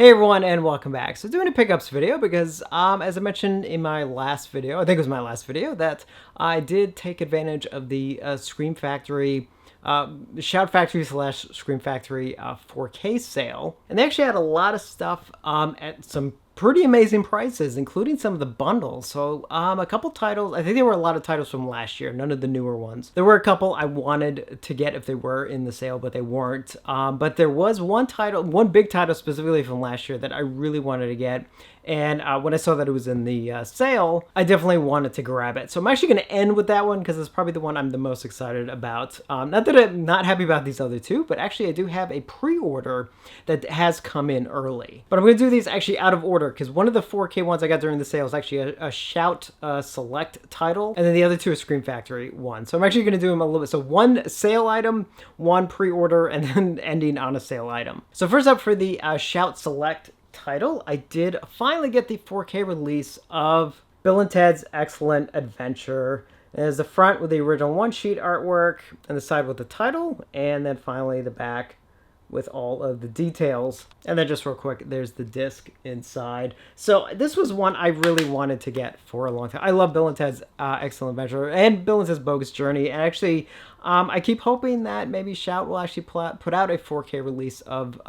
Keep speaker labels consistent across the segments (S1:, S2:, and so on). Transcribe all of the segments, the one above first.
S1: Hey everyone, and welcome back. So doing a pickups video because as I mentioned in my last video, I think it was my last video, that I did take advantage of the Scream Factory, Shout Factory slash Scream Factory 4K sale. And they actually had a lot of stuff at some pretty amazing prices, including some of the bundles. So a couple titles, I think there were a lot of titles from last year, none of the newer ones. There were a couple I wanted to get if they were in the sale, but they weren't. But there was one title, one big title specifically from last year that I really wanted to get. And when I saw that it was in the sale, I definitely wanted to grab it. So I'm actually going to end with that one because it's probably the one I'm the most excited about. Not that I'm not happy about these other two, but actually I do have a pre-order that has come in early. But I'm going to do these actually out of order because one of the 4K ones I got during the sale is actually a Shout Select title, and then the other two are Scream Factory one. So I'm actually going to do them a little bit. So one sale item, one pre-order, and then ending on a sale item. So first up for the Shout Select title, I did finally get the 4K release of Bill and Ted's Excellent Adventure. There's the front with the original one-sheet artwork, and the side with the title, and then finally the back with all of the details. And then just real quick, there's the disc inside. So this was one I really wanted to get for a long time. I love Bill and Ted's Excellent Adventure and Bill and Ted's Bogus Journey. And actually, I keep hoping that maybe Shout will actually put out a 4K release of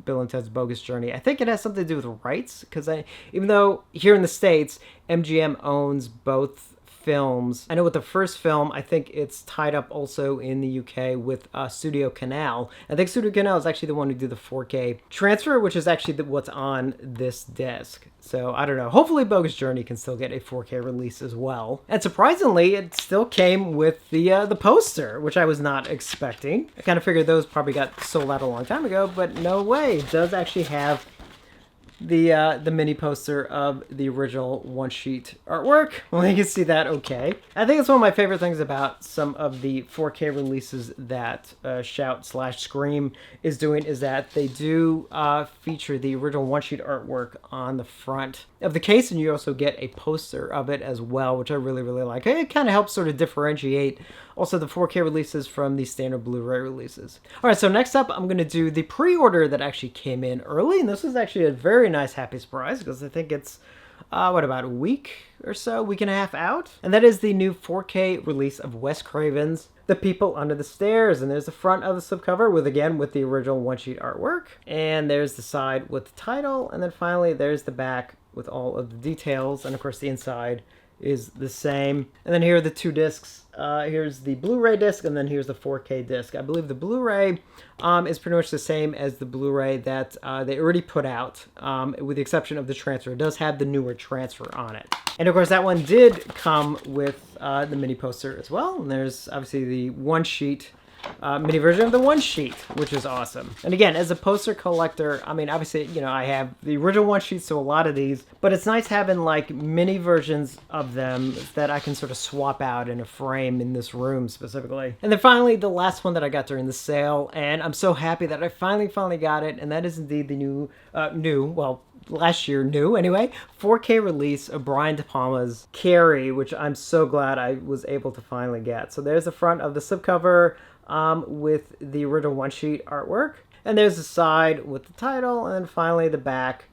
S1: Bill and Ted's Bogus Journey. I think it has something to do with rights, because even though here in the States, MGM owns both films. I know with the first film, I think it's tied up also in the UK with Studio Canal. I think Studio Canal is actually the one who did the 4K transfer, which is actually what's on this disc. So I don't know. Hopefully Bogus Journey can still get a 4K release as well. And surprisingly, it still came with the poster, which I was not expecting. I kind of figured those probably got sold out a long time ago, but no way. It does actually have the mini poster of the original one-sheet artwork. Well, you can see that okay. I think it's one of my favorite things about some of the 4K releases that Shout slash Scream is doing is that they do feature the original one-sheet artwork on the front of the case, and you also get a poster of it as well, which I really, really like. It kind of helps sort of differentiate also the 4K releases from the standard Blu-ray releases. All right, so next up, I'm going to do the pre-order that actually came in early, and this was actually a very nice happy surprise because I think it's, about a week or so, week and a half out? And that is the new 4K release of Wes Craven's The People Under the Stairs. And there's the front of the slipcover with the original one-sheet artwork. And there's the side with the title. And then finally, there's the back with all of the details. And of course, the inside is the same. And then here are the two discs. Here's the Blu-ray disc, and then here's the 4K disc. I believe the Blu-ray is pretty much the same as the Blu-ray that they already put out, with the exception of the transfer. It does have the newer transfer on it. And of course, that one did come with the mini poster as well. And there's obviously the one-sheet mini version of the one sheet, which is awesome. And again, as a poster collector, I mean, obviously, you know, I have the original one sheets, so a lot of these, but it's nice having like mini versions of them that I can sort of swap out in a frame in this room specifically. And then finally, the last one that I got during the sale, and I'm so happy that I finally got it, and that is indeed the last year new anyway, 4K release of Brian De Palma's Carrie, which I'm so glad I was able to finally get. So there's the front of the slipcover with the original one-sheet artwork, and there's the side with the title, and then finally the back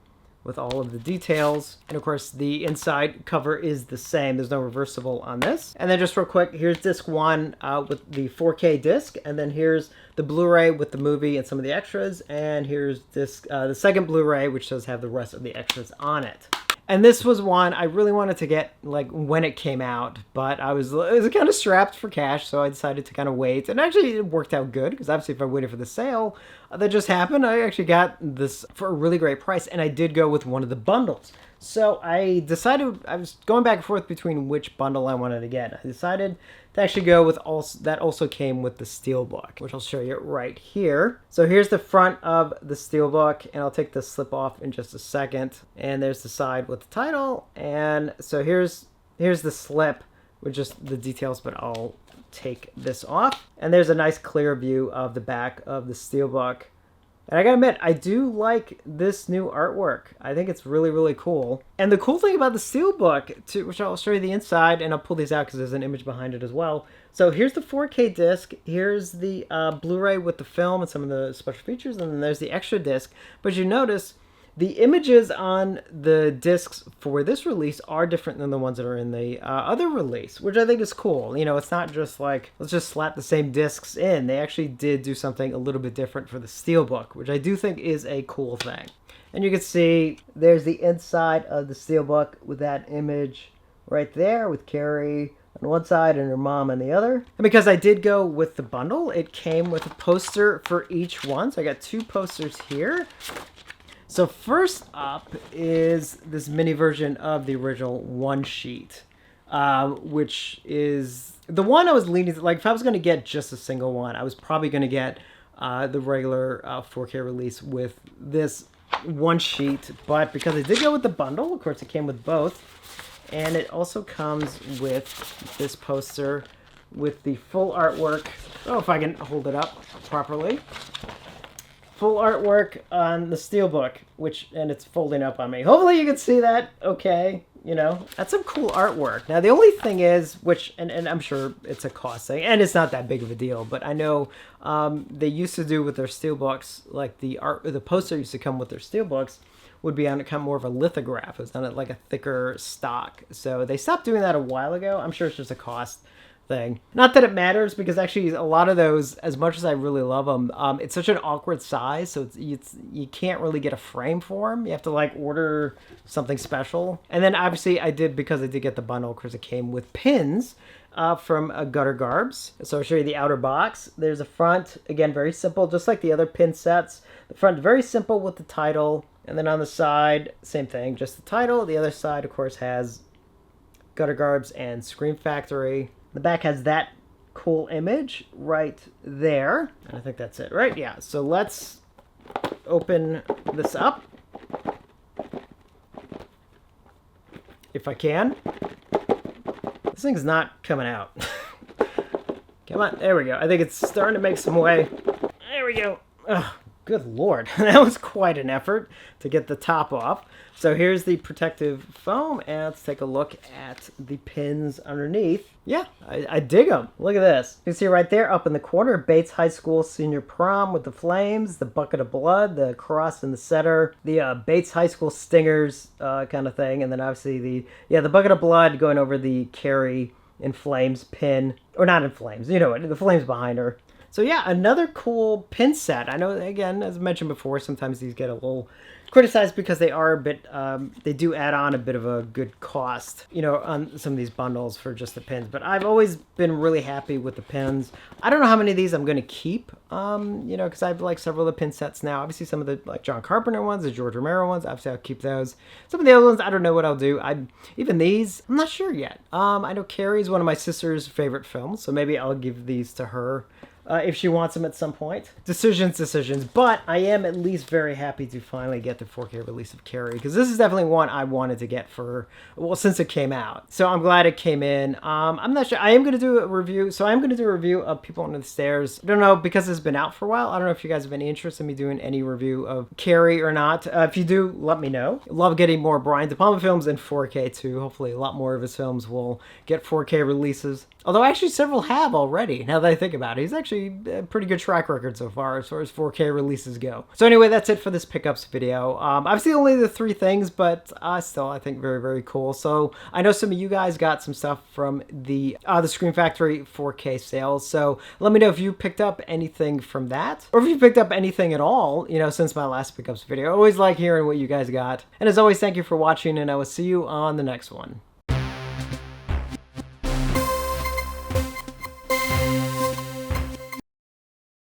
S1: with all of the details. And of course, the inside cover is the same. There's no reversible on this. And then just real quick, here's disc one with the 4K disc, and then here's the Blu-ray with the movie and some of the extras, and here's disc the second Blu-ray, which does have the rest of the extras on it. And this was one I really wanted to get like when it came out, but it was kind of strapped for cash, so I decided to kind of wait. And actually, it worked out good because obviously, if I waited for the sale that just happened, I actually got this for a really great price, and I did go with one of the bundles. So I decided, I was going back and forth between which bundle I wanted to get. I decided to actually go with that also came with the Steelbook, which I'll show you right here. So here's the front of the Steelbook, and I'll take the slip off in just a second. And there's the side with the title. And so here's the slip with just the details, but I'll take this off. And there's a nice clear view of the back of the Steelbook. And I gotta admit, I do like this new artwork. I think it's really, really cool. And the cool thing about the Steelbook, which I'll show you the inside, and I'll pull these out because there's an image behind it as well. So here's the 4K disc, here's the Blu-ray with the film and some of the special features, and then there's the extra disc. But you notice The images on the discs for this release are different than the ones that are in the other release, which I think is cool. You know, it's not just like, let's just slap the same discs in. They actually did do something a little bit different for the Steelbook, which I do think is a cool thing. And you can see there's the inside of the Steelbook with that image right there with Carrie on one side and her mom on the other. And because I did go with the bundle, it came with a poster for each one. So I got 2 posters here. So first up is this mini version of the original one sheet, which is the one I was leaning to. Like, if I was going to get just a single one, I was probably going to get the regular 4K release with this one sheet. But because I did go with the bundle, of course it came with both. And it also comes with this poster with the full artwork. Oh, if I can hold it up properly. Full artwork on the Steelbook, and it's folding up on me. Hopefully you can see that okay. You know, that's some cool artwork. Now, the only thing is, and I'm sure it's a cost thing, and it's not that big of a deal, but I know they used to do with their Steelbooks, like the poster used to come with their Steelbooks, would be on kind of more of a lithograph. It was on like a thicker stock. So they stopped doing that a while ago. I'm sure it's just a cost thing. Not that it matters, because actually a lot of those, as much as I really love them, it's such an awkward size, so you can't really get a frame for them. You have to like order something special. And then obviously because I did get the bundle, because it came with pins from Gutter Garbs. So I'll show you the outer box. There's a front, again, very simple, just like the other pin sets. The front, very simple with the title. And then on the side, same thing, just the title. The other side, of course, has Gutter Garbs and Scream Factory. The back has that cool image right there. And I think that's it, right? Yeah, so let's open this up. If I can. This thing's not coming out. Come on, there we go. I think it's starting to make some way. There we go. Ugh. Good Lord, that was quite an effort to get the top off. So here's the protective foam, and let's take a look at the pins underneath. Yeah, I dig them. Look at this. You can see right there up in the corner, Bates High School Senior Prom with the flames, the bucket of blood, the cross in the center, the Bates High School Stingers kind of thing, and then obviously the bucket of blood going over the Carrie in flames pin, or not in flames, you know what, the flames behind her. So yeah, another cool pin set. I know, again, as I mentioned before, sometimes these get a little criticized because they are a bit, they do add on a bit of a good cost, you know, on some of these bundles for just the pins. But I've always been really happy with the pins. I don't know how many of these I'm going to keep, you know, because I have like several of the pin sets now. Obviously some of the like John Carpenter ones, the George Romero ones, obviously I'll keep those. Some of the other ones, I don't know what I'll do. Even these, I'm not sure yet. I know Carrie's one of my sister's favorite films, so maybe I'll give these to her. If she wants them at some point. Decisions. But I am at least very happy to finally get the 4K release of Carrie, because this is definitely one I wanted to get since it came out. So I'm glad it came in. I'm not sure. I am going to do a review. So I'm going to do a review of People Under the Stairs. I don't know, because it's been out for a while. I don't know if you guys have any interest in me doing any review of Carrie or not. If you do, let me know. Love getting more Brian De Palma films in 4K too. Hopefully a lot more of his films will get 4K releases. Although actually several have already, now that I think about it. He's actually a pretty good track record so far as 4K releases go. So anyway, that's it for this pickups video. Obviously only the 3 things, but still I think very, very cool. So I know some of you guys got some stuff from the Scream Factory 4K sales. So let me know if you picked up anything from that, or if you picked up anything at all, you know, since my last pickups video. I always like hearing what you guys got. And as always, thank you for watching, and I will see you on the next one.